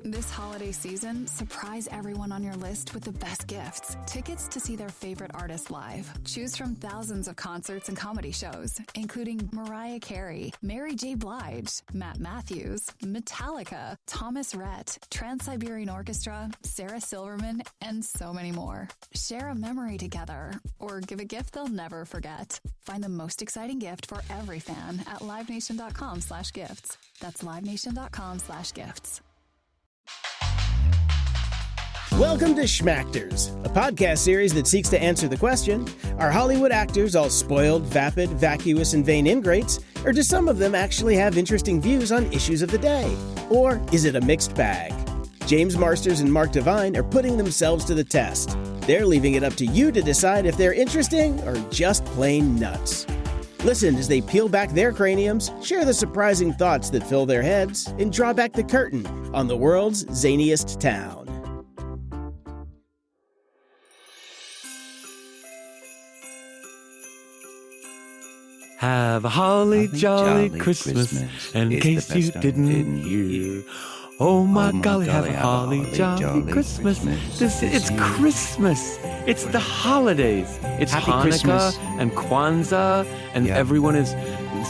This holiday season, surprise everyone on your list with the best gifts. Tickets to see their favorite artists live. Choose from thousands of concerts and comedy shows, including Mariah Carey, Mary J. Blige, Matt Matthews, Metallica, Thomas Rhett, Trans-Siberian Orchestra, Sarah Silverman, and so many more. Share a memory together or give a gift they'll never forget. Find the most exciting gift for every fan at livenation.com/gifts. That's livenation.com/gifts. Welcome to Schmactors, a podcast series that seeks to answer the question, are Hollywood actors all spoiled, vapid, vacuous, and vain ingrates, or do some of them actually have interesting views on issues of the day? Or is it a mixed bag? James Marsters and Mark Devine are putting themselves to the test. They're leaving it up to you to decide if they're interesting or just plain nuts. Listen as they peel back their craniums, share the surprising thoughts that fill their heads, and draw back the curtain on the world's zaniest town. Have a holly jolly Christmas, and in case you didn't hear. Oh my golly, have a holly jolly Christmas. It's Christmas. It's the holidays. It's Happy Hanukkah Christmas. and Kwanzaa, and everyone is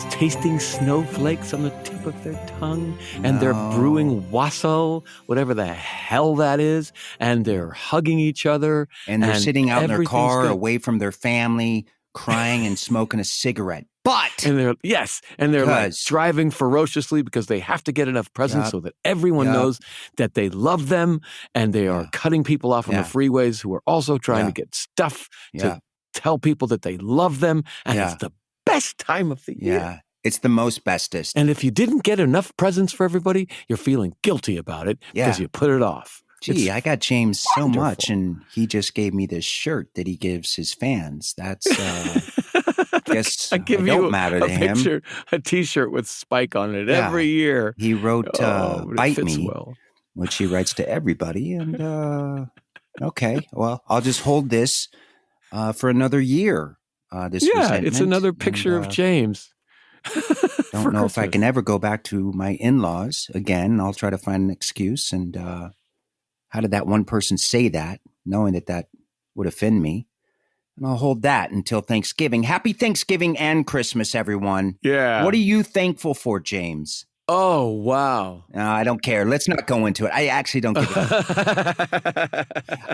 tasting snowflakes on the tip of their tongue, and they're brewing wassail, whatever the hell that is, and they're hugging each other. And they're sitting out in their car good. away from their family, crying and smoking a cigarette. But And they're like driving ferociously because they have to get enough presents so that everyone knows that they love them, and they are cutting people off on the freeways who are also trying to get stuff to tell people that they love them, and it's the best time of the year. Yeah, it's the most bestest. And if you didn't get enough presents for everybody, you're feeling guilty about it because you put it off. Gee, I got James so much, and he just gave me this shirt that he gives his fans. That's, guess I give I you don't matter to a him. picture, a T-shirt with Spike on it every year. He wrote but it Bite fits Me, well. which he writes to everybody. And okay, well, I'll just hold this for another year. It's another picture of James. Don't know if I can ever go back to my in-laws again. I'll try to find an excuse. And how did that one person say that, knowing that would offend me? And I'll hold that until Thanksgiving. Happy Thanksgiving and Christmas, everyone. Yeah. What are you thankful for, James? Oh, wow. I don't care. Let's not go into it. I actually don't give a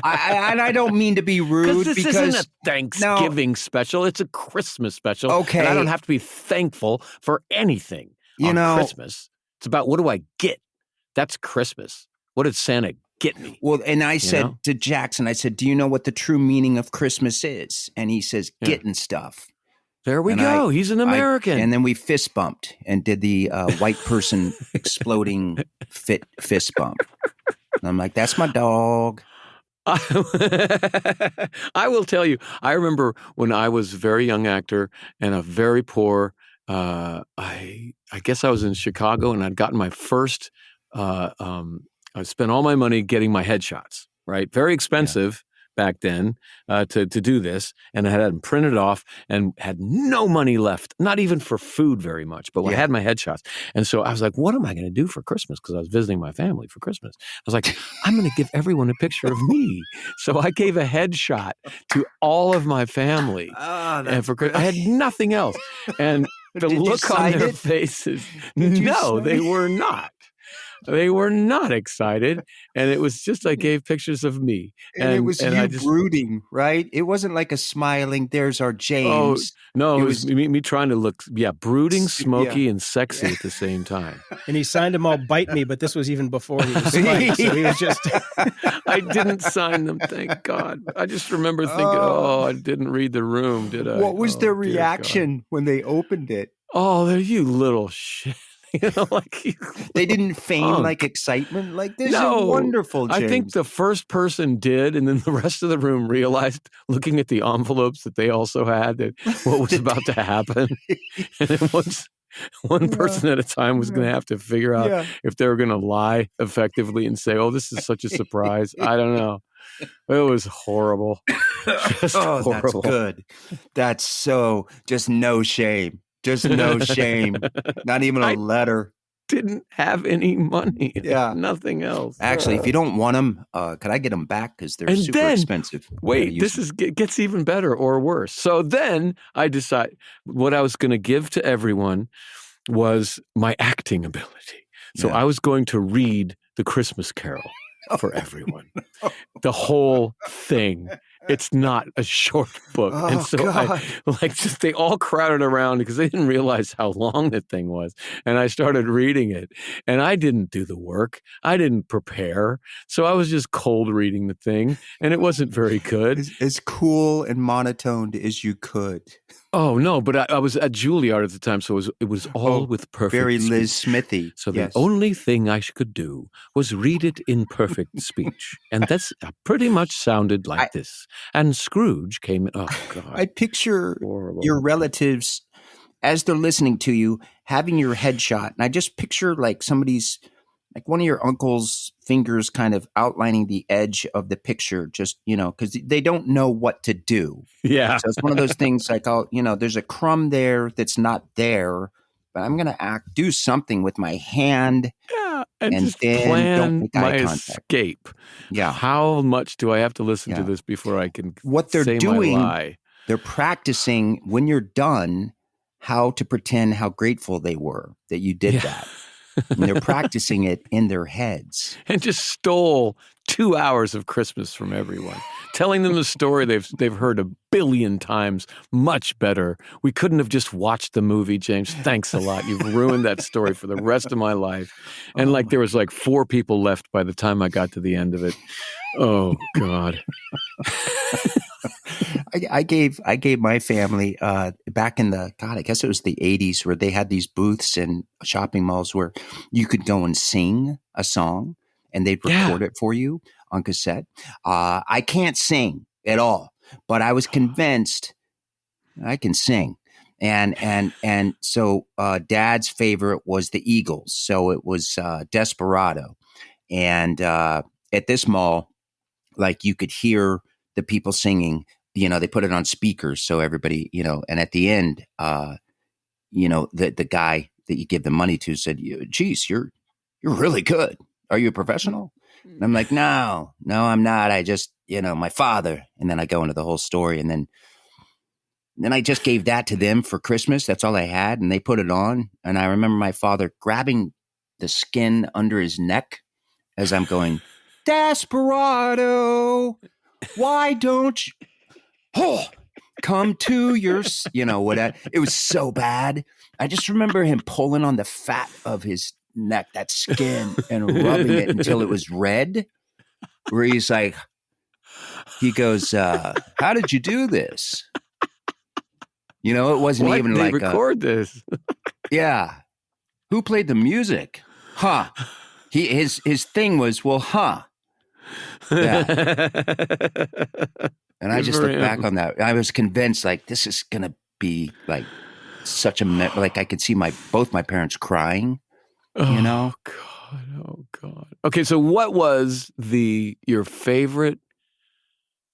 I don't mean to be rude this isn't a Thanksgiving special. It's a Christmas special. Okay. And I don't have to be thankful for anything on Christmas. It's about, what do I get? That's Christmas. What did Santa get me? Well, and I said to Jackson, I said, do you know what the true meaning of Christmas is? And he says, getting stuff. There we go. He's an American. And then we fist bumped and did the white person exploding fist bump. And I'm like, that's my dog. I will tell you, I remember when I was a very young actor and a very poor, I guess I was in Chicago, and I'd gotten my first, I spent all my money getting my headshots, right? Very expensive back then to do this. And I had them printed off and had no money left, not even for food very much, but I had my headshots. And so I was like, what am I going to do for Christmas? Because I was visiting my family for Christmas. I was like, I'm going to give everyone a picture of me. So I gave a headshot to all of my family. And I had nothing else. And the look on their faces, no, they were not. They were not excited, and it was just I gave pictures of me, and it was brooding, right? It wasn't like a smiling. There's our James. Oh no, it was me trying to look, brooding, smoky, and sexy at the same time. And he signed them all "Bite Me," but this was even before he was Spike, so he was just. I didn't sign them, thank God. I just remember thinking, I didn't read the room, did I? What was their reaction when they opened it? Oh, you little shit. They didn't feign like excitement. Like, this is wonderful, James. I think the first person did, and then the rest of the room realized, looking at the envelopes that they also had, that what was about to happen. And then one person at a time was going to have to figure out if they were going to lie effectively and say, this is such a surprise. I don't know. It was horrible. Just horrible. That's good. That's so just no shame. Just no shame. Not even a letter. didn't have any money. Yeah. Nothing else. Actually, if you don't want them, could I get them back? Because they're super expensive. Wait, gets even better or worse. So then I decided what I was going to give to everyone was my acting ability. So I was going to read The Christmas Carol for everyone. The whole thing. It's not a short book. Oh, and so they all crowded around because they didn't realize how long the thing was. And I started reading it. And I didn't do the work. I didn't prepare. So I was just cold reading the thing. And it wasn't very good. As cool and monotoned as you could. Oh, no, but I was at Juilliard at the time, so it was all with perfect very speech. Liz Smithy. So the only thing I could do was read it in perfect speech. And that's pretty much sounded like this. And Scrooge came in. Oh, God. I picture horrible. Your relatives, as they're listening to you, having your headshot. And I just picture like somebody's, like one of your uncle's fingers kind of outlining the edge of the picture, just, because they don't know what to do. Yeah. So it's one of those things like, there's a crumb there that's not there, but I'm going to do something with my hand. Yeah. And just then plan don't make my eye contact. escape. Yeah. How much do I have to listen to this before I can what they're say doing, my lie? They're practicing when you're done how to pretend how grateful they were that you did that. And they're practicing it in their heads. And just stole 2 hours of Christmas from everyone, telling them the story they've heard a billion times, much better. We couldn't have just watched the movie, James. Thanks a lot. You've ruined that story for the rest of my life. And there was 4 people left by the time I got to the end of it. Oh, God. I gave my family back in I guess it was the 80s, where they had these booths in shopping malls where you could go and sing a song and they'd record it for you on cassette. I can't sing at all, but I was convinced I can sing. And so Dad's favorite was the Eagles. So it was Desperado. And at this mall, you could hear the people singing. They put it on speakers so everybody, and at the end, the guy that you give the money to said, "Geez, you're really good. Are you a professional?" And I'm like, no, I'm not. I just, my father. And then I go into the whole story, and then I just gave that to them for Christmas. That's all I had. And they put it on. And I remember my father grabbing the skin under his neck as I'm going, "Desperado, why don't you come to your," whatever. It was so bad. I just remember him pulling on the fat of his neck, that skin, and rubbing it until it was red. Where he's like, he goes, "How did you do this?" It wasn't Why even did they like record this. Yeah. Who played the music? Huh. His thing was, well, huh. Yeah. And I just look back on that. I was convinced, this is going to be such a, I could see both my parents crying, Oh, God. Okay. So what was your favorite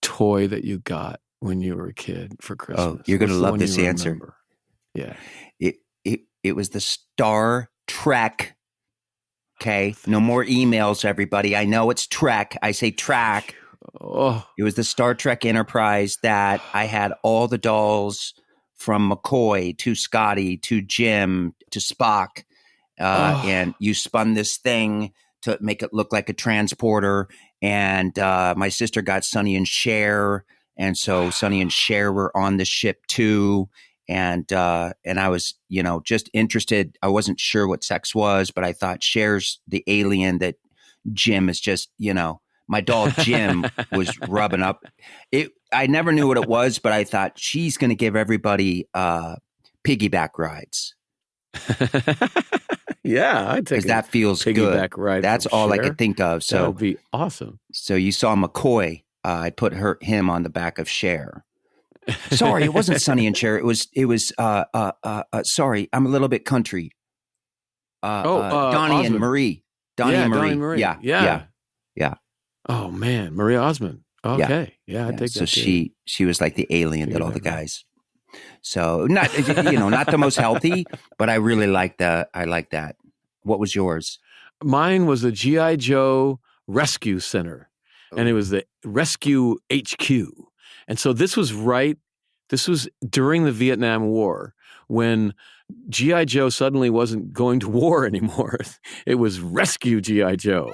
toy that you got when you were a kid for Christmas? Oh, you're going to love this answer. Remember? Yeah. It was the Star Trek. Okay. No more emails, everybody. I know it's Trek. I say track. Oh. It was the Star Trek Enterprise that I had all the dolls from McCoy to Scotty to Jim to Spock. And you spun this thing to make it look like a transporter. And my sister got Sonny and Cher. And so Sonny and Cher were on the ship too. And I was, just interested. I wasn't sure what sex was, but I thought Cher's the alien that Jim is just, my doll Jim was rubbing up. I never knew what it was, but I thought she's going to give everybody piggyback rides. Yeah, I'd take because that feels piggyback good. ride. That's all I could think of. So that would be awesome. So you saw McCoy. I put him on the back of Cher. Sorry, it wasn't Sonny and Cher. It was. Sorry, I'm a little bit country. Donnie Osmond. and Marie. Donnie and Marie. Yeah. Oh man, Marie Osmond. Okay, yeah, I take so that. So she was like the alien that all the guys. So not not the most healthy, but I really like that. I like that. What was yours? Mine was a G.I. Joe Rescue Center, and it was the Rescue HQ. And so this was during the Vietnam War when G.I. Joe suddenly wasn't going to war anymore. It was Rescue G.I. Joe.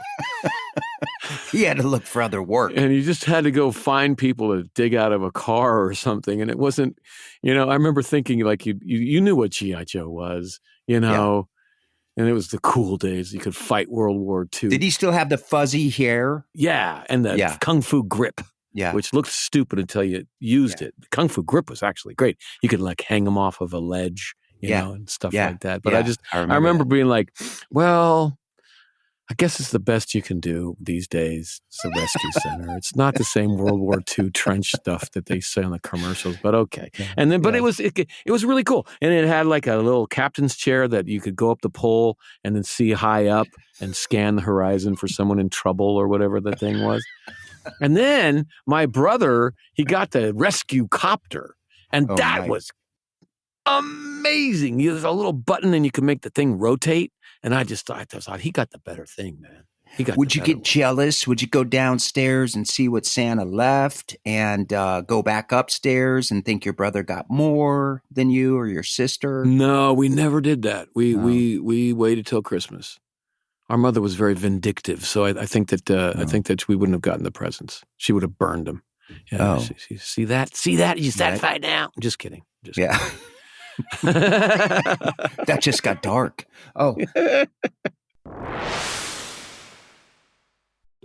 He had to look for other work. And you just had to go find people to dig out of a car or something. And it wasn't, I remember thinking like you knew what G.I. Joe was, and it was the cool days. You could fight World War II. Did he still have the fuzzy hair? Yeah, and the Kung Fu grip. Yeah. Which looked stupid until you used it. The Kung Fu grip was actually great. You could like hang them off of a ledge, and stuff like that. But I remember being like, well, I guess it's the best you can do these days. It's a rescue center. It's not the same World War II trench stuff that they say on the commercials, but okay. And then, but it was really cool. And it had like a little captain's chair that you could go up the pole and then see high up and scan the horizon for someone in trouble or whatever the thing was. And then my brother, he got the rescue copter, and that was amazing. There's a little button and you can make the thing rotate. And I just thought he got the better thing, man. Would you get jealous? Would you go downstairs and see what Santa left and go back upstairs and think your brother got more than you or your sister? No, we never did that. We waited till Christmas. Our mother was very vindictive, so I think that we wouldn't have gotten the presents. She would have burned them. Yeah, see that? You satisfied now? I'm just kidding. That just got dark. Oh.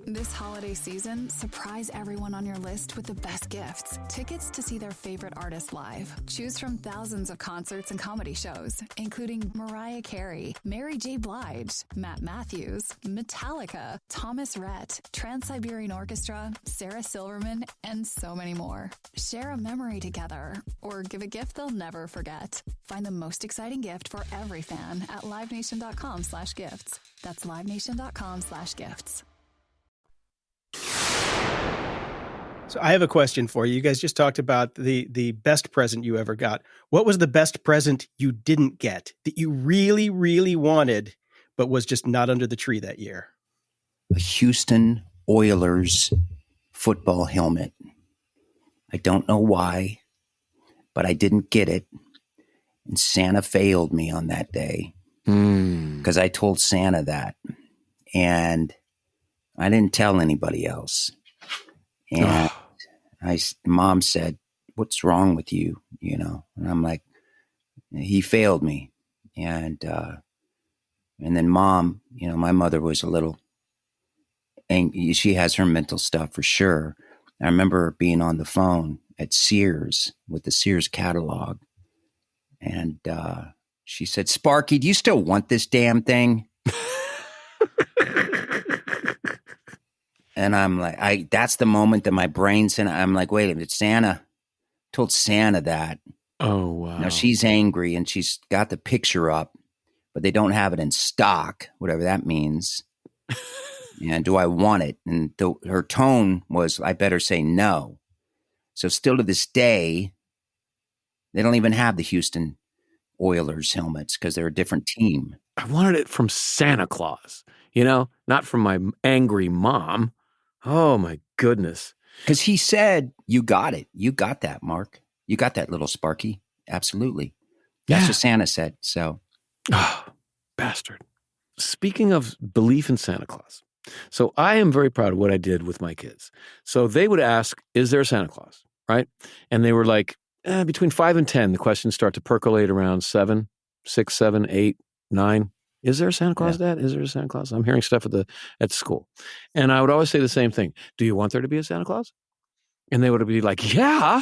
This holiday season, surprise everyone on your list with the best gifts. Tickets to see their favorite artists live. Choose from thousands of concerts and comedy shows, including Mariah Carey, Mary J. Blige, Matt Matthews, Metallica, Thomas Rhett, Trans-Siberian Orchestra, Sarah Silverman, and so many more. Share a memory together or give a gift they'll never forget. Find the most exciting gift for every fan at livenation.com/gifts. That's livenation.com/gifts. So I have a question for you. You guys just talked about the best present you ever got. What was the best present you didn't get that you really, really wanted, but was just not under the tree that year? A Houston Oilers football helmet. I don't know why, but I didn't get it. And Santa failed me on that day because I told Santa that. And I didn't tell anybody else. And Mom said, "What's wrong with you?" And I'm like, he failed me. And then Mom, my mother was a little angry. She has her mental stuff for sure. I remember being on the phone at Sears with the Sears catalog. And she said, "Sparky, do you still want this damn thing?" And I'm like, that's the moment that my brain said, I'm like, wait a minute, Santa told Santa that. Oh, wow. Now she's angry and she's got the picture up, but they don't have it in stock, whatever that means. And do I want it? And her tone was, I better say no. So still to this day, they don't even have the Houston Oilers helmets because they're a different team. I wanted it from Santa Claus, not from my angry mom. Oh, my goodness. Because he said, you got it. You got that, Mark. You got that, little Sparky. Absolutely. That's what Santa said. So. Oh, bastard. Speaking of belief in Santa Claus. So I am very proud of what I did with my kids. So they would ask, is there a Santa Claus? Right? And they were like, between 5 and 10, the questions start to percolate around 7, 6, 7, 8, 9. Is there a Santa Claus, Dad? Is there a Santa Claus? I'm hearing stuff at school. And I would always say the same thing. Do you want there to be a Santa Claus? And they would be like, yeah.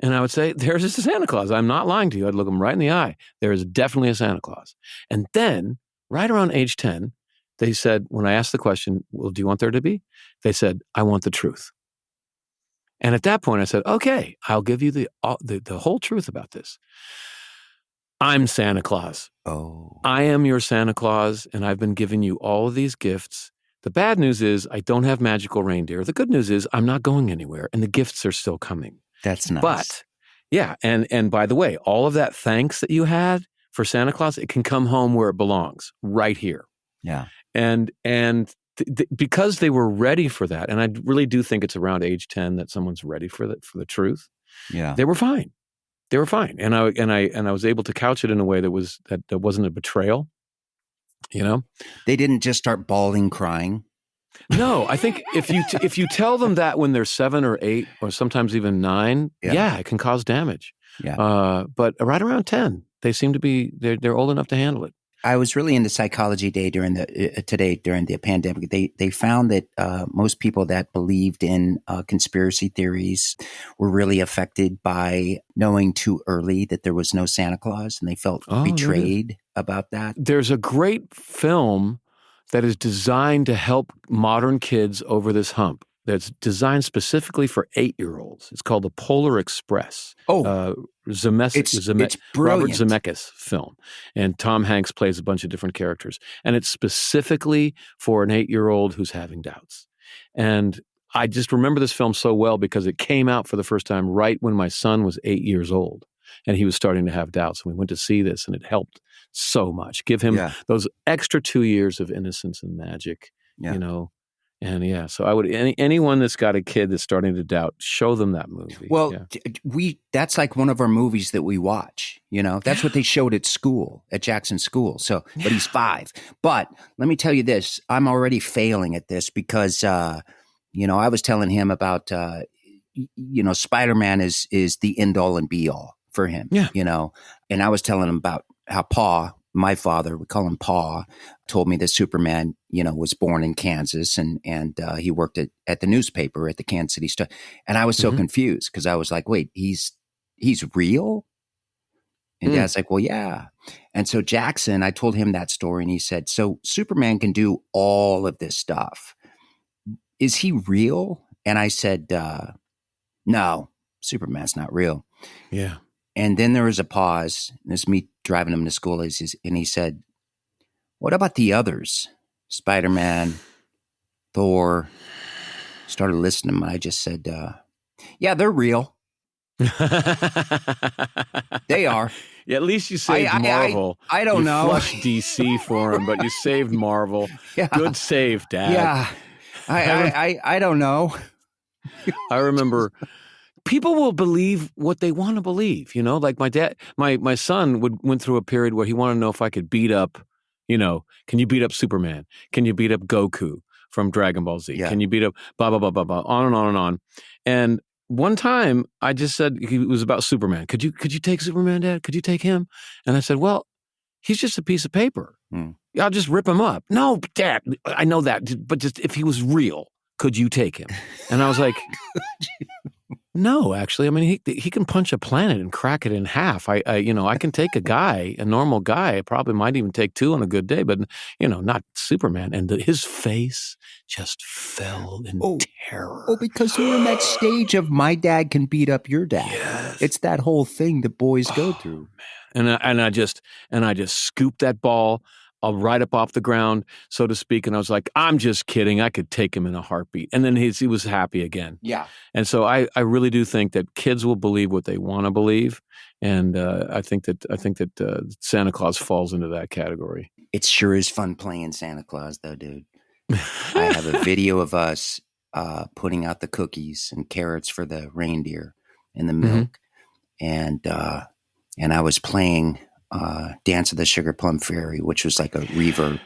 And I would say, there's a Santa Claus. I'm not lying to you. I'd look them right in the eye. There is definitely a Santa Claus. And then right around age 10, they said, when I asked the question, well, do you want there to be? They said, I want the truth. And at that point I said, okay, I'll give you the whole truth about this. I'm Santa Claus. Oh. I am your Santa Claus, and I've been giving you all of these gifts. The bad news is I don't have magical reindeer. The good news is I'm not going anywhere, and the gifts are still coming. That's nice. But, yeah, and by the way, all of that thanks that you had for Santa Claus, it can come home where it belongs, right here. Yeah. And because they were ready for that, and I really do think it's around age 10 that someone's ready for the truth. Yeah. They were fine. They were fine. And I was able to couch it in a way that wasn't a betrayal. You know? They didn't just start bawling, crying. No, I think if you tell them that when they're 7 or 8 or sometimes even 9, it can cause damage. Yeah. But right around 10, they seem to be they're old enough to handle it. I was really into psychology during the pandemic. They found that most people that believed in conspiracy theories were really affected by knowing too early that there was no Santa Claus, and they felt betrayed about that. There's a great film that is designed to help modern kids over this hump. That's designed specifically for 8-year-olds. It's called The Polar Express. It's Robert brilliant. Zemeckis film. And Tom Hanks plays a bunch of different characters. And it's specifically for an 8-year-old who's having doubts. And I just remember this film so well because it came out for the first time right when my son was 8 years old. And he was starting to have doubts. And we went to see this, and it helped so much. Give him those extra 2 years of innocence and magic, you know. And so I would anyone that's got a kid that's starting to doubt, show them that movie. Well, that's like one of our movies that we watch. You know, that's what they showed at school, at Jackson's school. So, but he's 5. But let me tell you this: I'm already failing at this because I was telling him about Spider-Man is the end all and be all for him. Yeah. And I was telling him about how Pa, my father, we call him Pa, told me that Superman, was born in Kansas and he worked at the newspaper at the Kansas City Star. And I was so confused because I was like, wait, he's real? And Dad's like, well, yeah. And so Jackson, I told him that story and he said, so Superman can do all of this stuff. Is he real? And I said, no, Superman's not real. Yeah. And then there was a pause. And it's me driving him to school. And he said, what about the others? Spider-Man, Thor. Started listening to him. I just said, yeah, they're real. They are. Yeah, at least you saved Marvel. I don't know. You flushed DC for him, but you saved Marvel. Yeah. Good save, Dad. Yeah. I don't know. I remember people will believe what they want to believe, like my dad, my son went through a period where he wanted to know if I could beat up, can you beat up Superman? Can you beat up Goku from Dragon Ball Z? Yeah. Can you beat up blah, blah, blah, blah, blah, on and on and on. And one time I just said, it was about Superman. Could you take Superman, Dad? Could you take him? And I said, well, he's just a piece of paper. I'll just rip him up. No, Dad, I know that. But just if he was real, could you take him? And I was like, no, actually. I mean, he can punch a planet and crack it in half. I can take a normal guy. I probably might even take 2 on a good day, but, not Superman. And his face just fell in terror. Oh, because you're in that stage of my dad can beat up your dad. Yes. It's that whole thing that boys go through. Man. And I just scooped that ball right up off the ground, so to speak. And I was like, I'm just kidding. I could take him in a heartbeat. And then he was happy again. Yeah. And so I really do think that kids will believe what they want to believe. And I think that Santa Claus falls into that category. It sure is fun playing Santa Claus, though, dude. I have a video of us putting out the cookies and carrots for the reindeer and the milk. And I was playing Dance of the Sugar Plum Fairy, which was like a reverb,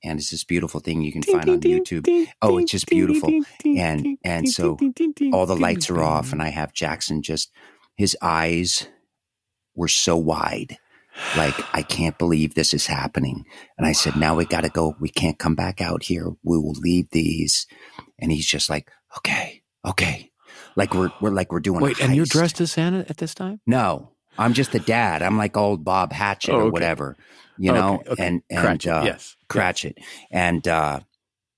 and it's this beautiful thing you can find on YouTube. Oh, it's just beautiful. And so all the lights are off, and I have Jackson his eyes were so wide, like, I can't believe this is happening. And I said, now we got to go. We can't come back out here. We will leave these. And he's just like, okay. Like we're doing. Wait, and you're dressed as Santa at this time? No. I'm just the dad. I'm like old Bob Hatchett or whatever, okay. and Cratchit. And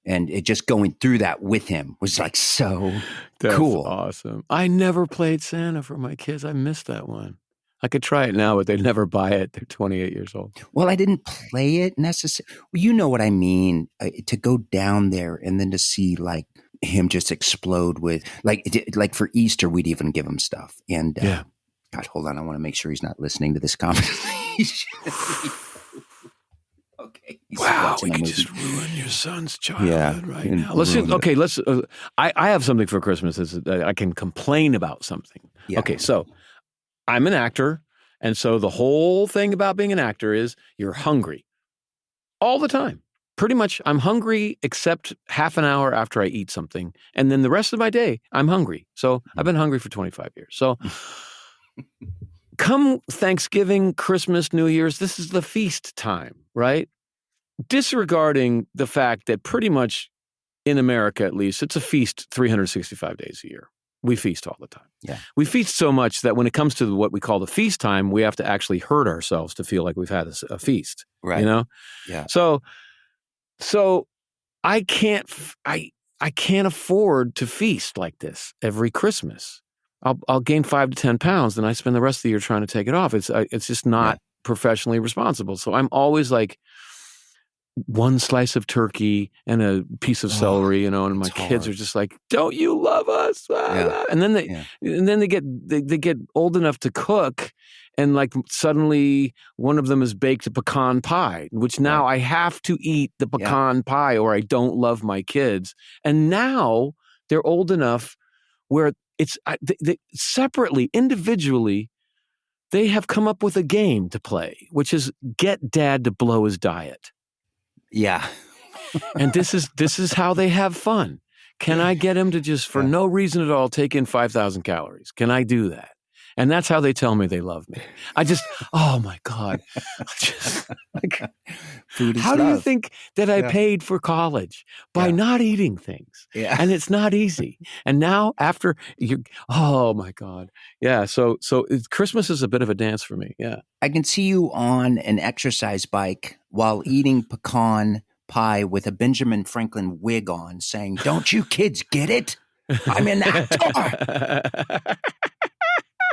it just going through that with him was like so cool. Awesome. I never played Santa for my kids. I missed that one. I could try it now, but they'd never buy it. They're 28 years old. Well, I didn't play it necessarily. Well, you know what I mean? To go down there and then to see like him just explode with like for Easter, we'd even give him stuff. And God, hold on. I want to make sure he's not listening to this conversation. Okay. Wow, we could just ruin your son's childhood right now. I have something for Christmas. I can complain about something. Yeah. Okay, so I'm an actor, and so the whole thing about being an actor is you're hungry all the time. Pretty much, I'm hungry except half an hour after I eat something, and then the rest of my day, I'm hungry. So I've been hungry for 25 years. So come Thanksgiving, Christmas, New Year's, this is the feast time, right? Disregarding the fact that pretty much in America, at least, it's a feast 365 days a year. We feast all the time. Yeah. We feast so much that when it comes to what we call the feast time, we have to actually hurt ourselves to feel like we've had a feast. Right. You know? Yeah. So I can't afford to feast like this every Christmas. I'll gain 5 to 10 pounds, then I spend the rest of the year trying to take it off. It's just not professionally responsible. So I'm always like one slice of turkey and a piece of celery, and my kids are just like, "Don't you love us?" Yeah. And then they get old enough to cook, and like suddenly one of them has baked a pecan pie, which now I have to eat the pecan pie or I don't love my kids. And now they're old enough where it's they separately, individually, they have come up with a game to play, which is get dad to blow his diet. Yeah. And this is how they have fun. Can I get him to just, for no reason at all, take in 5,000 calories? Can I do that? And that's how they tell me they love me. Oh my God. Food is how love. do you think that I paid for college? By not eating things. Yeah. And it's not easy. And now after oh my God. Yeah. So Christmas is a bit of a dance for me. Yeah. I can see you on an exercise bike while eating pecan pie with a Benjamin Franklin wig on saying, "Don't you kids get it? I'm an actor."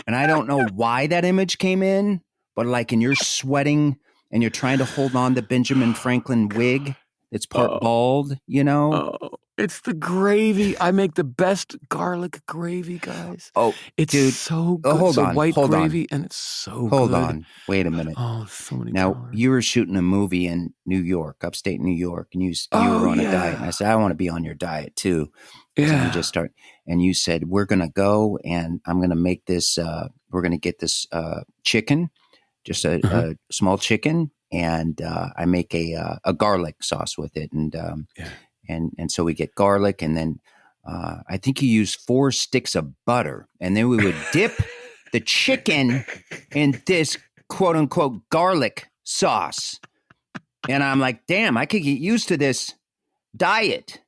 And I don't know why that image came in, but like, and you're sweating and you're trying to hold on the Benjamin Franklin wig. It's part bald, It's the gravy. I make the best garlic gravy, guys. Oh, it's dude. so good. Hold on. White gravy, and it's so good. Hold on. Wait a minute. Oh, so many Now, calories. you were shooting a movie in New York, upstate New York, and you were on a diet. And I said, I want to be on your diet too. Yeah. And you said, we're going to go and I'm going to make this, we're going to get this chicken, just a small chicken. And I make a garlic sauce with it. And so we get garlic, and then I think you use 4 sticks of butter, and then we would dip the chicken in this quote unquote garlic sauce. And I'm like, damn, I could get used to this diet.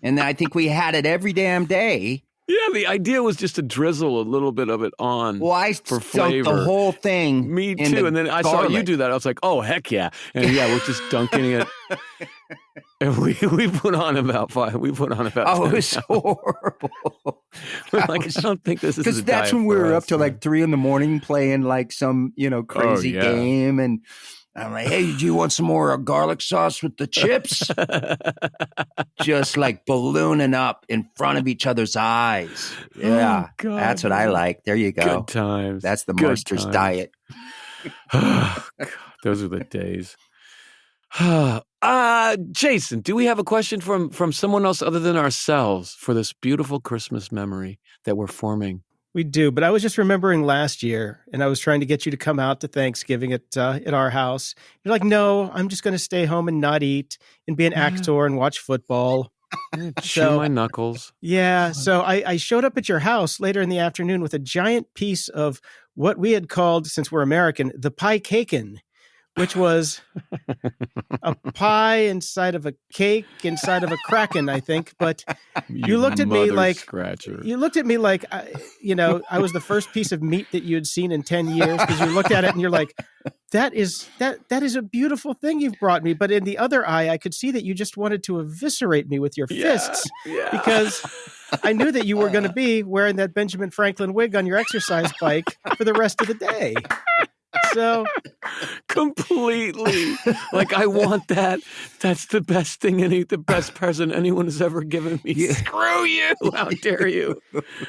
And I think we had it every damn day. Yeah, the idea was just to drizzle a little bit of it on for flavor. The whole thing. Me too. And then I saw you do that. I was like, oh, heck yeah. And we're just dunking it. And we put on about 5. We put on about 10 it was so horrible. I don't think this is because that's when we were up till like 3 a.m. playing like some crazy game, and I'm like, hey, do you want some more garlic sauce with the chips? Just like ballooning up in front of each other's eyes. Yeah, God, that's what I like. There you go. Good times. That's the Marsters diet. Oh, God, those are the days. Jason, do we have a question from someone else other than ourselves for this beautiful Christmas memory that we're forming? We do, but I was just remembering last year, and I was trying to get you to come out to Thanksgiving at our house. You're like, no, I'm just going to stay home and not eat and be an actor and watch football. Chew my knuckles. Yeah, so I showed up at your house later in the afternoon with a giant piece of what we had called, since we're American, the pie cakin', which was a pie inside of a cake inside of a kraken, I think. But you looked at me like scratcher. You looked at me like I was the first piece of meat that you had seen in 10 years, because you looked at it and you're like, that is a beautiful thing you've brought me. But in the other eye, I could see that you just wanted to eviscerate me with your fists because I knew that you were going to be wearing that Benjamin Franklin wig on your exercise bike for the rest of the day. So Completely. Like, I want that. That's the best thing, the best present anyone has ever given me. Yeah. Screw you. How dare you?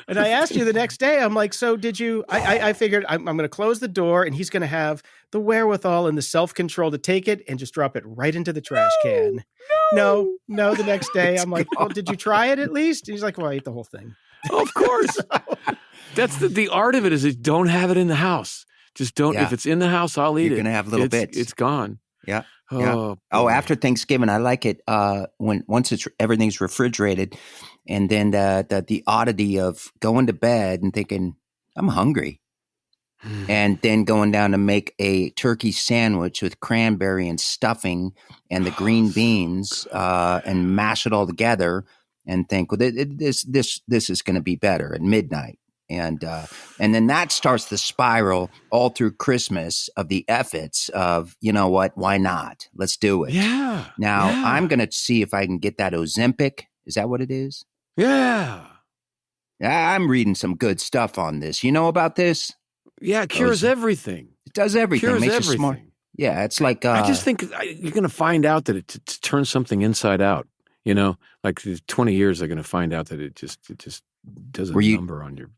And I asked you the next day, I'm like, so did you, I figured I'm going to close the door and he's going to have the wherewithal and the self-control to take it and just drop it right into the trash can. No, the next day I'm like, well, did you try it at least? And he's like, well, I ate the whole thing. Of course. That's the art of it is don't have it in the house. Just don't. Yeah. If it's in the house, I'll eat it. You're going to have little bits. It's gone. Yeah. After Thanksgiving, I like it once everything's refrigerated, and then the oddity of going to bed and thinking I'm hungry, and then going down to make a turkey sandwich with cranberry and stuffing and the green beans and mash it all together and think, well, this is going to be better at midnight. And then that starts the spiral all through Christmas of the efforts of, you know what, why not? Let's do it. Yeah. Now I'm going to see if I can get that Ozempic. Is that what it is? Yeah. I'm reading some good stuff on this. You know about this? Yeah, it cures everything. It does everything. Cures makes everything. You smart. Yeah, it's like... I just think you're going to find out that it turns something inside out. You know, like 20 years, they're going to find out that it just does a number on your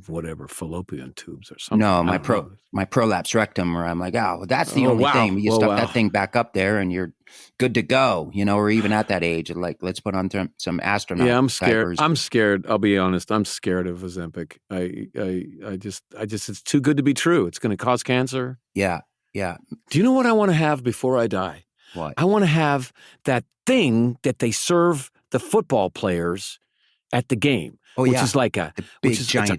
whatever fallopian tubes or something. No, my prolapse rectum, where I'm like, that's the only thing. You stuff that thing back up there and you're good to go. You know, or even at that age, like let's put on some astronaut. Yeah, I'm scared. Diapers. I'm scared. I'll be honest. I'm scared of Ozempic. I just it's too good to be true. It's going to cause cancer. Yeah. Do you know what I want to have before I die? What? I want to have that thing that they serve the football players at the game. Which is like a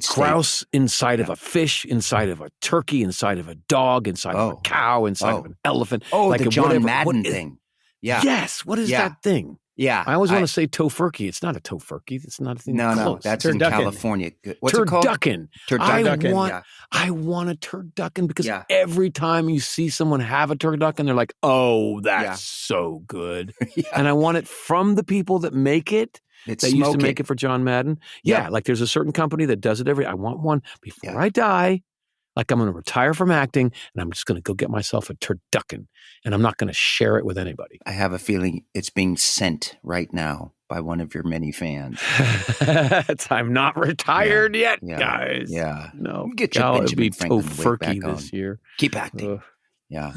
grouse inside of a fish, inside of a turkey, inside of a dog, inside of a cow, inside of an elephant. Like the John Madden thing. Yeah. Yes. What is that thing? Yeah. I always want to say tofurkey. It's not a tofurkey. It's not a thing. No, that's in California. What's it called? Turducken. I want a turducken because every time you see someone have a turducken, they're like, oh, that's so good. And I want it from the people that make it. They used to make it for John Madden. Yeah, like there's a certain company that does it I want one before I die. Like I'm going to retire from acting and I'm just going to go get myself a turducken and I'm not going to share it with anybody. I have a feeling it's being sent right now by one of your many fans. I'm not retired yet, guys. Yeah. No. Get your Benjamin Franklin tofurkey this year. Keep acting. Yeah.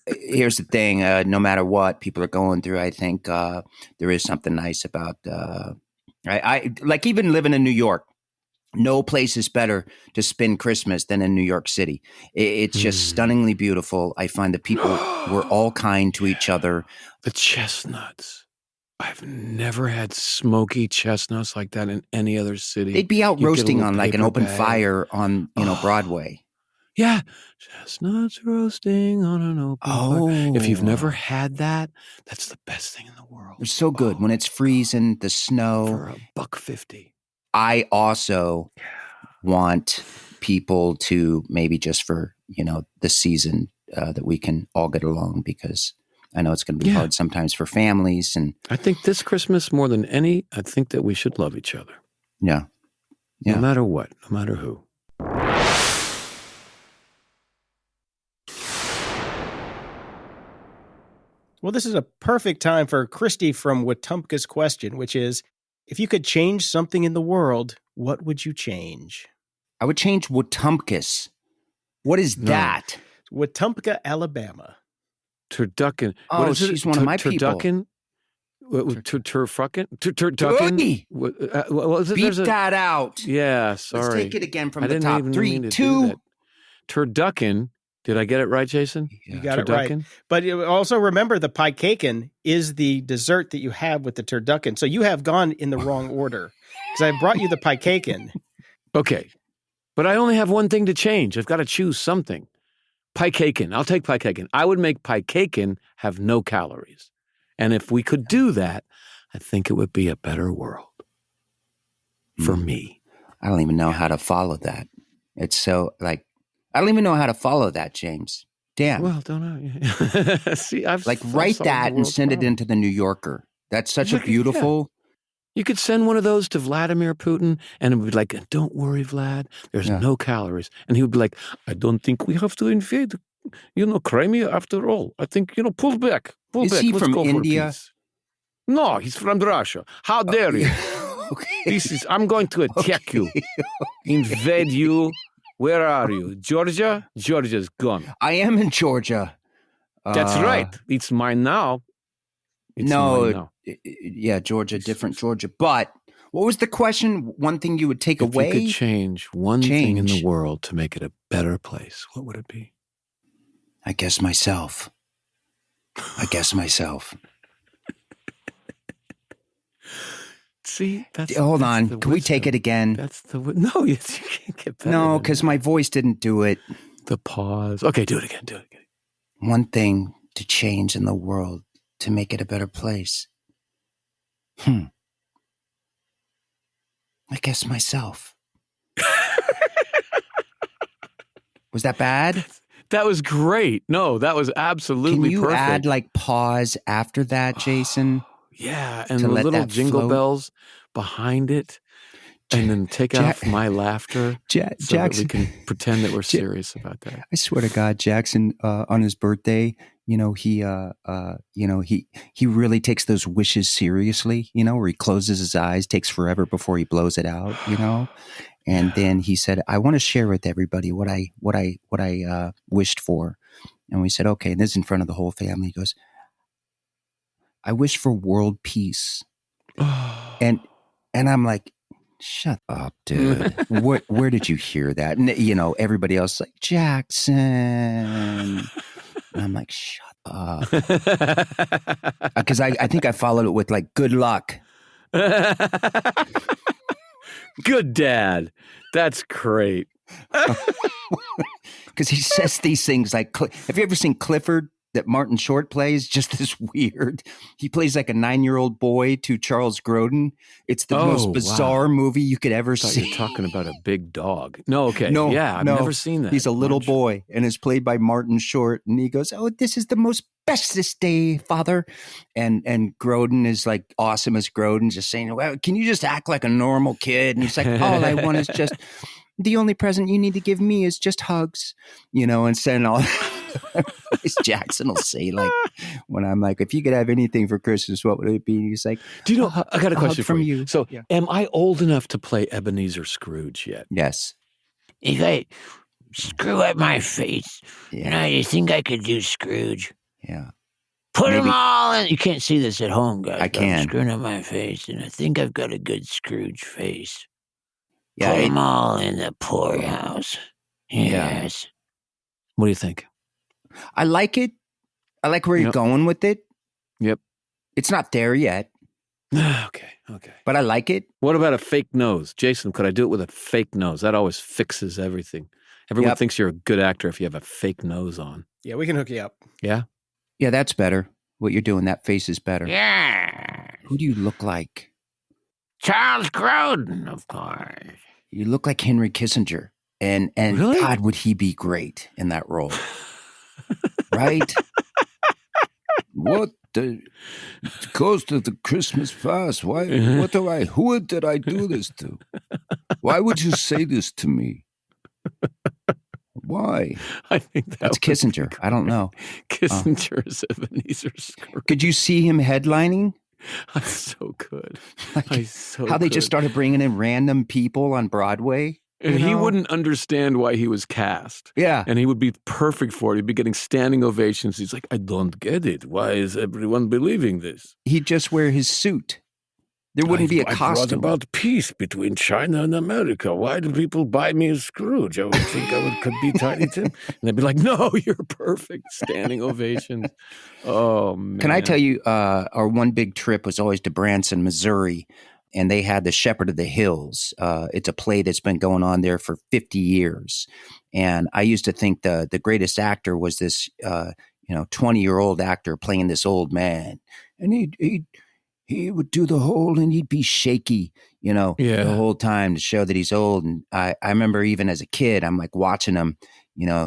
Here's the thing. No matter what people are going through, I think there is something nice about I like even living in New York. No place is better to spend Christmas than in New York City. It's just stunningly beautiful. I find that people were all kind to each other. The chestnuts. I've never had smoky chestnuts like that in any other city. They'd be out roasting on like an open fire on, Broadway. Yeah. Chestnuts roasting on an open fire. If you've never had that, that's the best thing in the world. They're so good when it's freezing, the snow. For $1.50. I also want people to maybe just for, the season that we can all get along because I know it's going to be hard sometimes for families. And I think this Christmas more than any, I think that we should love each other. Yeah. No matter what, no matter who. Well, this is a perfect time for Christy from Wetumpka's question, which is, if you could change something in the world, what would you change? I would change Wetumpkas. What is that? Wetumpka, Alabama. Turducken. Oh, what is she's one of my turducken? Turducken? What was it? Beat that out. Yeah, sorry. Let's take it again from the top. 3, 2. Turducken. Did I get it right, Jason? You got it right. But also remember the pie cakin is the dessert that you have with the turducken. So you have gone in the wrong order because I brought you the pie cakin. Okay. But I only have one thing to change. I've got to choose something. Pie cakin. I'll take pie cakin. I would make pie cakin have no calories. And if we could do that, I think it would be a better world for me. I don't even know how to follow that. It's so I don't even know how to follow that, James. Damn. Well, don't know. See, I've write that and send it into the New Yorker. That's such a beautiful. You could send one of those to Vladimir Putin, and it would be like, "Don't worry, Vlad. There's no calories." And he would be like, "I don't think we have to invade Crimey after all. I think, pull back. Is back. he Let's from go India? For peace. No, he's from Russia. How dare you? Okay. I'm going to attack you. Invade you. Where are you? Georgia? Georgia's gone. I am in Georgia. That's right. It's mine now. Yeah, Georgia, different Georgia. But what was the question? One thing you would take away? If you could change one thing in the world to make it a better place, what would it be? I guess myself. See, hold on. Can we take it again? No, you can't get better. No, because my voice didn't do it. The pause. Okay, do it again. One thing to change in the world to make it a better place. I guess myself. Was that bad? That was great. No, that was absolutely perfect. Can you add like pause after that, Jason? Yeah, and the little jingle bells behind it, and then take off my laughter so that we can pretend that we're serious about that. I swear to God, Jackson, on his birthday, he really takes those wishes seriously, where he closes his eyes, takes forever before he blows it out, And then he said, I want to share with everybody what I wished for. And we said, okay, and this is in front of the whole family. He goes, I wish for world peace. And I'm like, shut up, dude. Where did you hear that? And everybody else is like, Jackson. And I'm like, shut up. Because I think I followed it with like, good luck. Good dad. That's great. Because he says these things like, have you ever seen Clifford? That Martin Short plays, just this weird. He plays like a 9-year-old boy to Charles Grodin. It's the most bizarre movie you could ever see. You're talking about a big dog. No, okay. I've never seen that. He's a little boy and is played by Martin Short. And he goes, oh, this is the most bestest day, father. And Grodin is like awesome as Grodin, just saying, well, can you just act like a normal kid? And he's like, all I want is just, the only present you need to give me is just hugs, and send all Jackson will say, like, when I'm like, if you could have anything for Christmas, what would it be? He's like, do you know, I got a question from you. So am I old enough to play Ebenezer Scrooge yet? Yes. If I screw up my face, you think I could do Scrooge? Yeah. Put them all in. You can't see this at home, guys. I can. I'm screwing up my face, and I think I've got a good Scrooge face. Yeah, Put them all in the poorhouse. Yes. What do you think? I like it. I like where you're going with it. Yep. It's not there yet. Okay. But I like it. What about a fake nose? Jason, could I do it with a fake nose? That always fixes everything. Everyone thinks you're a good actor if you have a fake nose on. Yeah, we can hook you up. Yeah? Yeah, that's better. What you're doing, that face is better. Yeah. Who do you look like? Charles Grodin, of course. You look like Henry Kissinger. And really? God, would he be great in that role? Right? What the ghost of the Christmas past? Why? Who did I do this to? Why would you say this to me? Why? I think that's Kissinger. I don't know. Kissinger is Ebenezer Scrooge. Could you see him headlining? I so could. How they just started bringing in random people on Broadway. And he wouldn't understand why he was cast. Yeah. And he would be perfect for it. He'd be getting standing ovations. He's like, I don't get it. Why is everyone believing this? He'd just wear his suit. There wouldn't be a costume. I brought about peace between China and America. Why do people buy me as Scrooge? I would think could be Tiny Tim. And they'd be like, no, you're perfect. Standing ovations. Oh, man. Can I tell you, our one big trip was always to Branson, Missouri. And they had The Shepherd of the Hills. It's a play that's been going on there for 50 years. And I used to think the greatest actor was this, 20-year-old actor playing this old man. And he would do the whole, and he'd be shaky, the whole time to show that he's old. And I remember even as a kid, I'm like watching him,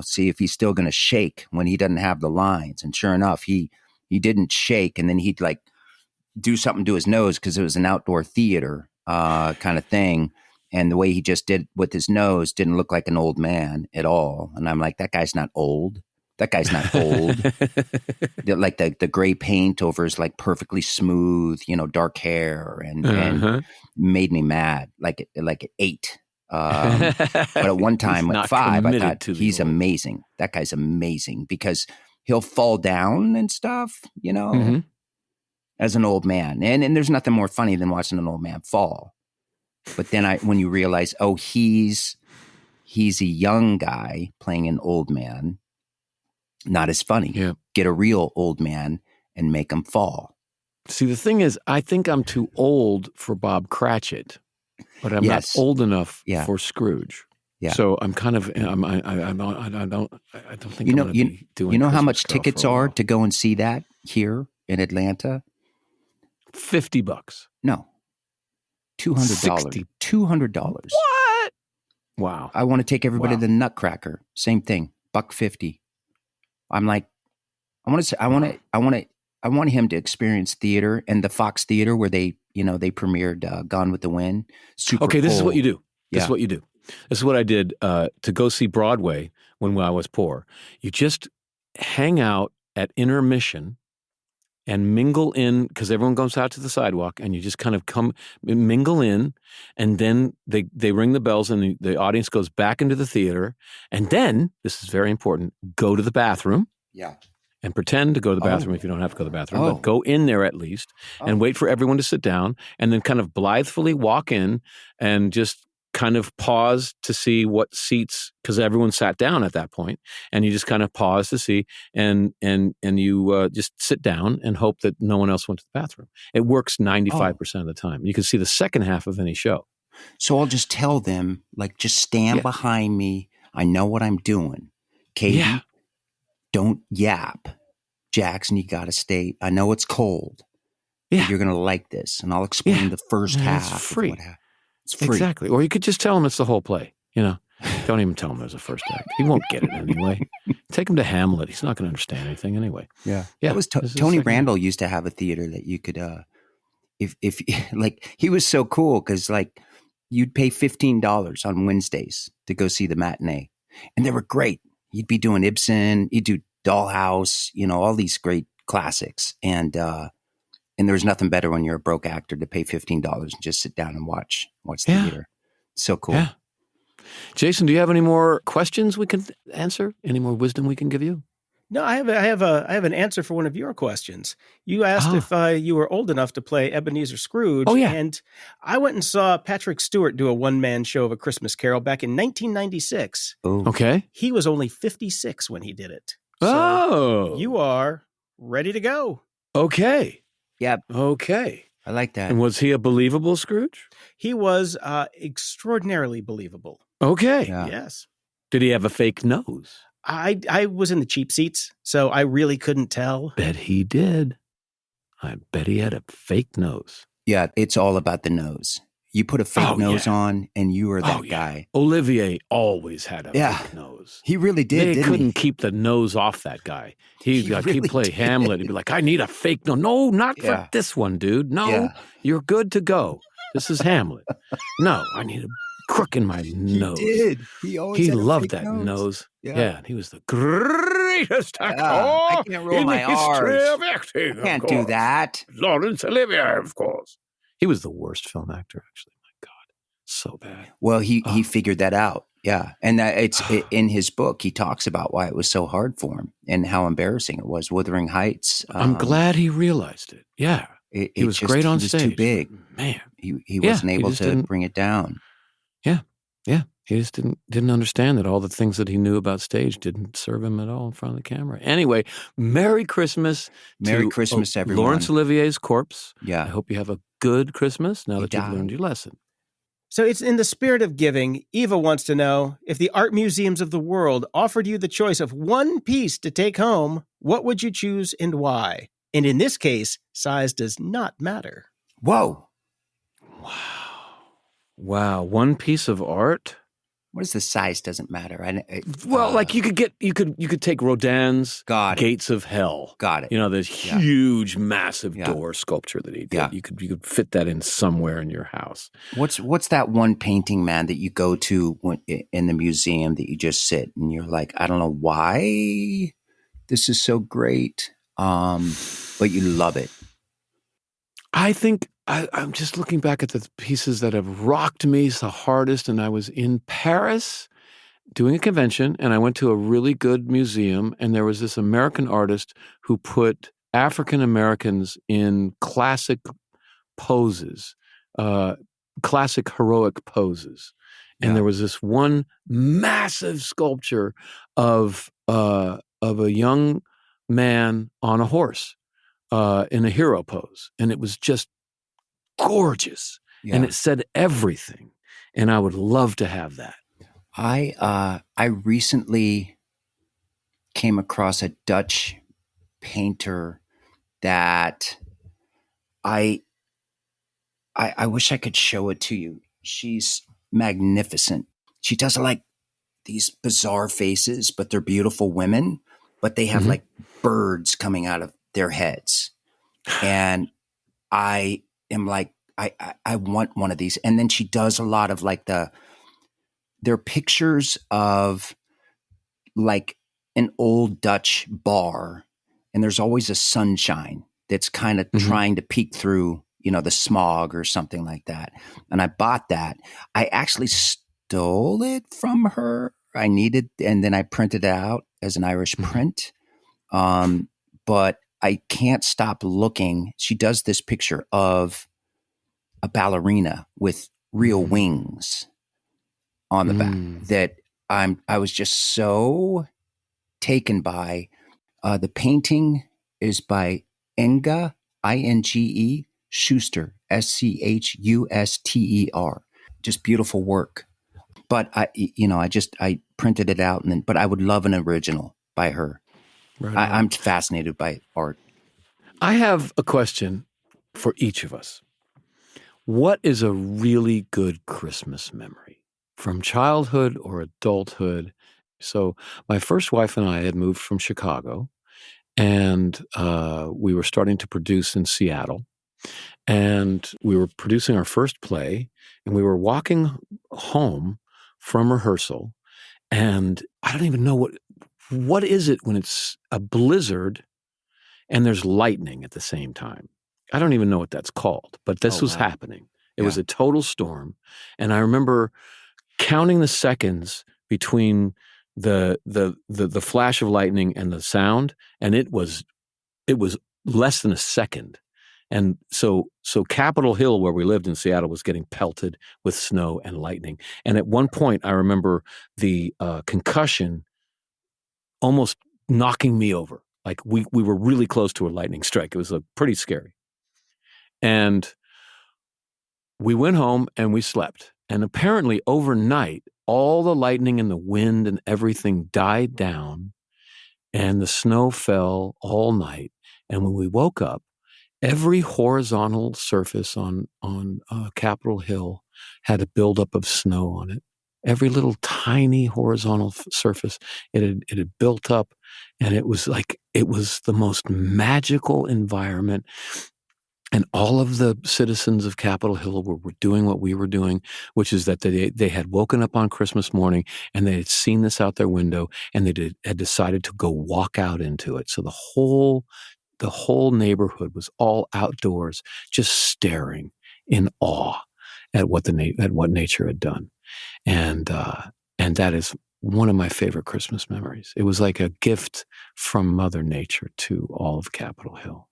see if he's still going to shake when he doesn't have the lines. And sure enough, he didn't shake. And then he'd like do something to his nose because it was an outdoor theater kind of thing. And the way he just did with his nose didn't look like an old man at all. And I'm like, that guy's not old. That guy's not old. Like the gray paint over his like perfectly smooth, dark hair and made me mad. Like at 8. But at one time at 5, I thought he's amazing. That guy's amazing because he'll fall down and stuff, as an old man. And there's nothing more funny than watching an old man fall. But then when you realize, he's a young guy playing an old man, not as funny. Yeah. Get a real old man and make him fall. See, the thing is, I think I'm too old for Bob Cratchit, but I'm not old enough for Scrooge. Yeah. So I'm kind of, I don't think I'm going to be doing. You know how Christmas much Carol tickets are to go and see that here in Atlanta? $50. No. $200. $200. What? Wow. I want to take everybody to the Nutcracker. Same thing. $150. I'm like, I want him to experience theater and the Fox Theater where they premiered Gone with the Wind. Super okay, this cool. is what you do. This Yeah. is what you do. This is what I did to go see Broadway when I was poor. You just hang out at intermission and mingle in, because everyone goes out to the sidewalk, and you just kind of mingle in, and then they ring the bells, and the audience goes back into the theater, and then, this is very important, go to the bathroom. Yeah. And pretend to go to the bathroom if you don't have to go to the bathroom, but go in there at least and wait for everyone to sit down, and then kind of blithely walk in and just kind of pause to see what seats, because everyone sat down at that point, and you just kind of pause to see, and you just sit down and hope that no one else went to the bathroom. It works 95% of the time. You can see the second half of any show. So I'll just tell them, like, just stand behind me. I know what I'm doing. Katie, don't yap. Jackson, you got to stay. I know it's cold. Yeah. You're going to like this. And I'll explain the first half. It's free. It's free. Exactly. Or you could just tell him it's the whole play. Don't even tell him there's a first act. He won't get it anyway. Take him to Hamlet. He's not going to understand anything anyway. Yeah. That was Tony Randall used to have a theater that you could, if like, he was so cool because like you'd pay $15 on Wednesdays to go see the matinee, and they were great. You'd be doing Ibsen, you'd do Dollhouse, all these great classics, and there was nothing better when you're a broke actor to pay $15 and just sit down and watch theater. So cool. Yeah. Jason, do you have any more questions we can answer? Any more wisdom we can give you? No, I have an answer for one of your questions. You asked if you were old enough to play Ebenezer Scrooge. Oh, yeah. And I went and saw Patrick Stewart do a one-man show of A Christmas Carol back in 1996. Oh. Okay. He was only 56 when he did it. So you are ready to go. Okay. Yep. Okay. I like that. And was he a believable Scrooge? He was extraordinarily believable. Okay. Yeah. Yes. Did he have a fake nose? I was in the cheap seats, so I really couldn't tell. Bet he did. I bet he had a fake nose. Yeah, it's all about the nose. You put a fake nose on, and you are that guy. Olivier always had a fake nose. He really did. They couldn't keep the nose off that guy. He'd play Hamlet. He'd be like, "I need a fake nose." No, not for this one, dude. No, you're good to go. This is Hamlet. No, I need a crook in my nose. He did. He loved that nose. Yeah, he was the greatest actor I can't roll in my the history R's. of acting. I can't do that. Laurence Olivier, of course. He was the worst film actor, actually. My God, so bad. Well, he figured that out. Yeah, and it's in his book. He talks about why it was so hard for him and how embarrassing it was. Wuthering Heights. I'm glad he realized it. Yeah, he was great on stage. He was too big. Man, he wasn't able to bring it down. Yeah. He just didn't understand that all the things that he knew about stage didn't serve him at all in front of the camera. Anyway, Merry Christmas. Merry Christmas, everyone. Laurence Olivier's corpse. Yeah. I hope you have a good Christmas now that you've learned your lesson. So it's in the spirit of giving. Eva wants to know, if the art museums of the world offered you the choice of one piece to take home, what would you choose and why? And in this case, size does not matter. Whoa. Wow. One piece of art? What is the size? Doesn't matter. Like you could take Rodin's Gates of Hell. Got it. This huge, massive door sculpture that he did. Yeah. You could fit that in somewhere in your house. What's that one painting, man, that you go to in the museum that you just sit and you're like, I don't know why this is so great, but you love it? I think I'm just looking back at the pieces that have rocked me the hardest. And I was in Paris doing a convention, and I went to a really good museum, and there was this American artist who put African Americans in classic poses, classic heroic poses. And there was this one massive sculpture of a young man on a horse in a hero pose. And it was just gorgeous. Yeah. And it said everything. And I would love to have that. I recently came across a Dutch painter that I wish I could show it to you. She's magnificent. She does like these bizarre faces, but they're beautiful women, but they have like birds coming out of their heads. And I am like, I want one of these. And then she does a lot of like they're pictures of like an old Dutch bar, and there's always a sunshine that's kind of trying to peek through, the smog or something like that. And I bought that. I actually stole it from her. And then I printed it out as an Irish print. But I can't stop looking. She does this picture of a ballerina with real wings on the back that I was just so taken by. The painting is by Inge, Inge, Schuster, Schuster. Just beautiful work. But I printed it out, but I would love an original by her. Right. I'm fascinated by art. I have a question for each of us. What is a really good Christmas memory from childhood or adulthood? So my first wife and I had moved from Chicago, and we were starting to produce in Seattle. And we were producing our first play, and we were walking home from rehearsal. And I don't even know what is it when it's a blizzard and there's lightning at the same time. I don't even know what that's called, but this was happening. It was a total storm. And I remember counting the seconds between the flash of lightning and the sound, and it was less than a second. And so Capitol Hill, where we lived in Seattle, was getting pelted with snow and lightning. And at one point, I remember the concussion almost knocking me over. Like we were really close to a lightning strike. It was pretty scary. And we went home and we slept. And apparently overnight, all the lightning and the wind and everything died down, and the snow fell all night. And when we woke up, every horizontal surface on Capitol Hill had a buildup of snow on it. Every little tiny horizontal surface, it had built up, and it was the most magical environment. And all of the citizens of Capitol Hill were doing what we were doing, which is that they had woken up on Christmas morning and they had seen this out their window, and they had decided to go walk out into it. So the whole neighborhood was all outdoors, just staring in awe at what nature had done. And that is one of my favorite Christmas memories. It was like a gift from Mother Nature to all of Capitol Hill.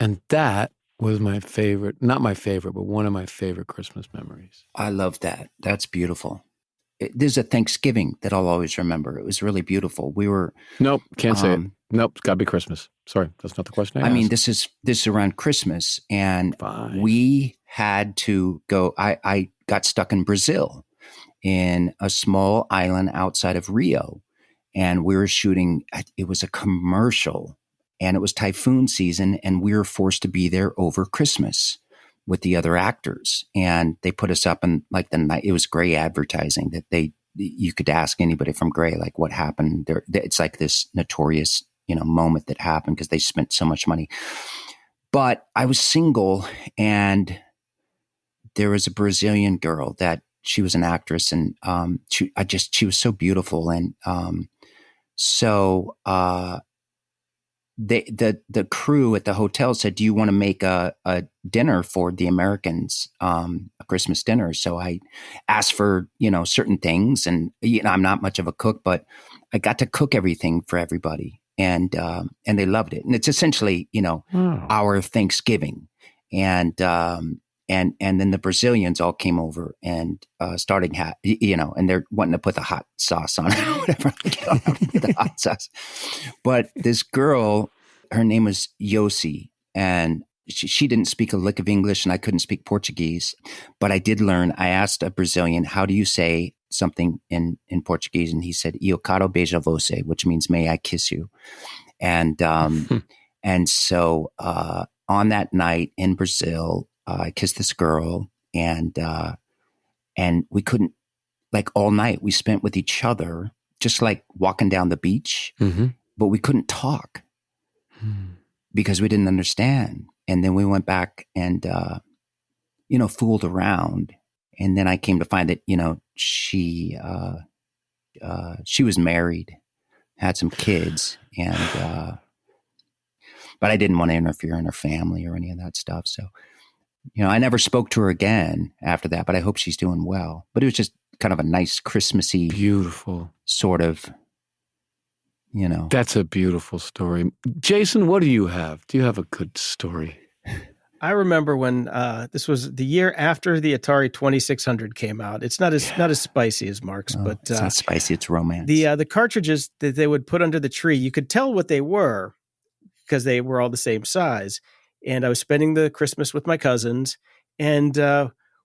And that was my favorite, not my favorite, but one of my favorite Christmas memories. I love that. That's beautiful. There's a Thanksgiving that I'll always remember. It was really beautiful. Nope, can't say it. Nope, it's got to be Christmas. Sorry, that's not the question I asked. mean, this is around Christmas, and we had to go. I got stuck in Brazil, in a small island outside of Rio, and we were shooting. It was a commercial, and it was typhoon season, and we were forced to be there over Christmas with the other actors. And they put us up in like the night. It was Gray advertising that you could ask anybody from Gray, like what happened there. It's like this notorious, moment that happened because they spent so much money. But I was single, and there was a Brazilian girl that she was an actress, and she was so beautiful. And so the crew at the hotel said, "Do you want to make a dinner for the Americans, a Christmas dinner?" So I asked for certain things, and I'm not much of a cook, but I got to cook everything for everybody, and they loved it. And it's essentially our Thanksgiving, and then the Brazilians all came over and started and they're wanting to put the hot sauce on it or whatever. The hot sauce. But this girl, her name was Yossi, and she didn't speak a lick of English, and I couldn't speak Portuguese. But I did learn. I asked a Brazilian, how do you say something in Portuguese? And he said, "Eu quero beijar você," which means "may I kiss you." And and so on that night in Brazil, I kissed this girl, and we couldn't, like, all night we spent with each other, just like walking down the beach, but we couldn't talk because we didn't understand. And then we went back and, fooled around. And then I came to find that, she was married, had some kids, and, but I didn't want to interfere in her family or any of that stuff. So, I never spoke to her again after that, but I hope she's doing well. But it was just kind of a nice Christmassy, beautiful sort of, That's a beautiful story. Jason, what do you have? Do you have a good story? I remember when this was the year after the Atari 2600 came out. It's not as spicy as Mark's, but it's not spicy. It's romance. The cartridges that they would put under the tree, you could tell what they were because they were all the same size. And I was spending the Christmas with my cousins. And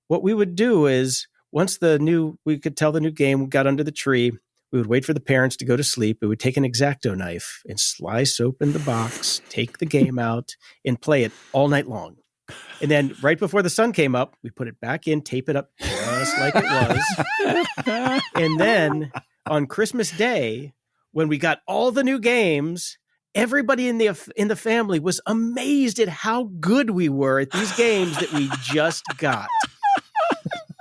what we would do is once we could tell the new game got under the tree, we would wait for the parents to go to sleep. We would take an X-Acto knife and slice open the box, take the game out, and play it all night long. And then right before the sun came up, we put it back in, tape it up just like it was. And then on Christmas Day, when we got all the new games, everybody in the family was amazed at how good we were at these games that we just got.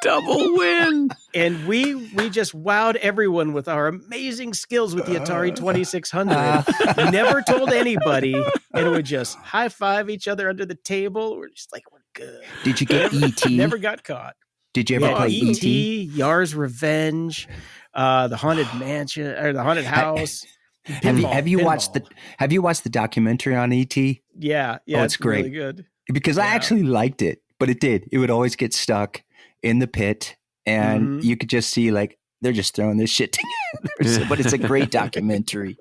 Double win. And we just wowed everyone with our amazing skills with the Atari 2600. Never told anybody, and would just high five each other under the table. We're just like, we're good. Did you get E.T.? Never got caught. Did you ever play E.T., Yar's Revenge, the Haunted Mansion, or the Haunted House? Have you watched the documentary on E.T.? Yeah, it's great. Really good. Because I actually liked it, but it would always get stuck in the pit, and you could just see, like, they're just throwing this shit together. But it's a great documentary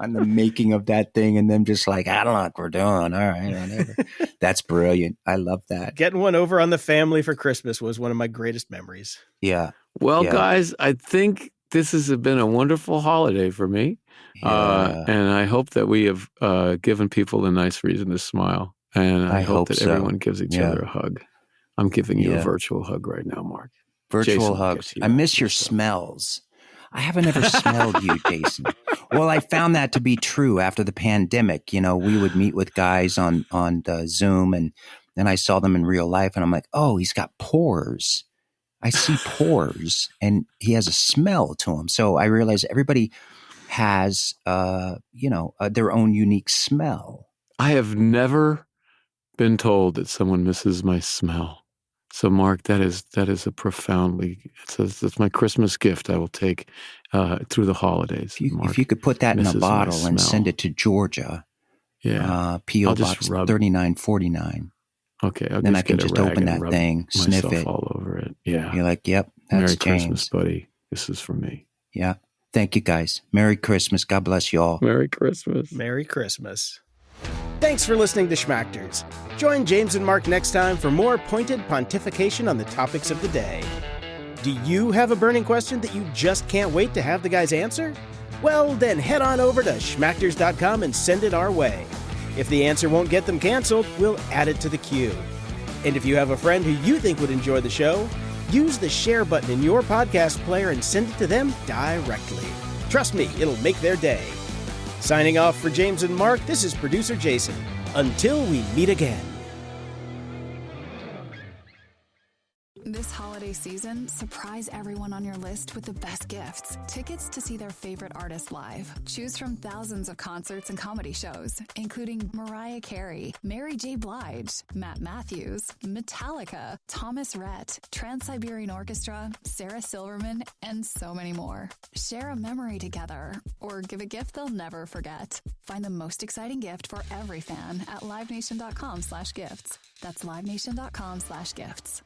on the making of that thing, and them just like, I don't know what we're doing. All right, whatever. That's brilliant. I love that. Getting one over on the family for Christmas was one of my greatest memories. Yeah. Well, guys, I think this has been a wonderful holiday for me. Yeah. And I hope that we have given people a nice reason to smile. And I hope that everyone gives each other a hug. I'm giving you a virtual hug right now, Mark. Virtual Jason, hugs. I miss your smells. I haven't ever smelled you, Jason. Well, I found that to be true after the pandemic. We would meet with guys on the Zoom, and then I saw them in real life, and I'm like, oh, he's got pores. I see pores, and he has a smell to him. So I realized everybody has, their own unique smell. I have never been told that someone misses my smell. So, Mark, that is a it's my Christmas gift I will take through the holidays. If you could put that in a bottle and send it to Georgia, P.O. Box 3949. Okay, then I can just open that thing, sniff it, all over it. Yeah, you're like, yep, that's Merry James. Christmas, buddy. This is for me. Yeah, thank you, guys. Merry Christmas. God bless you all. Merry Christmas. Merry Christmas. Thanks for listening to Schmactors. Join James and Mark next time for more pointed pontification on the topics of the day. Do you have a burning question that you just can't wait to have the guys answer? Well, then head on over to schmactors.com and send it our way. If the answer won't get them canceled, we'll add it to the queue. And if you have a friend who you think would enjoy the show, use the share button in your podcast player and send it to them directly. Trust me, it'll make their day. Signing off for James and Mark, this is producer Jason. Until we meet again. This holiday season, surprise everyone on your list with the best gifts. Tickets to see their favorite artists live. Choose from thousands of concerts and comedy shows, including Mariah Carey, Mary J. Blige, Matt Matthews, Metallica, Thomas Rhett, Trans-Siberian Orchestra, Sarah Silverman, and so many more. Share a memory together or give a gift they'll never forget. Find the most exciting gift for every fan at livenation.com/gifts. That's livenation.com/gifts.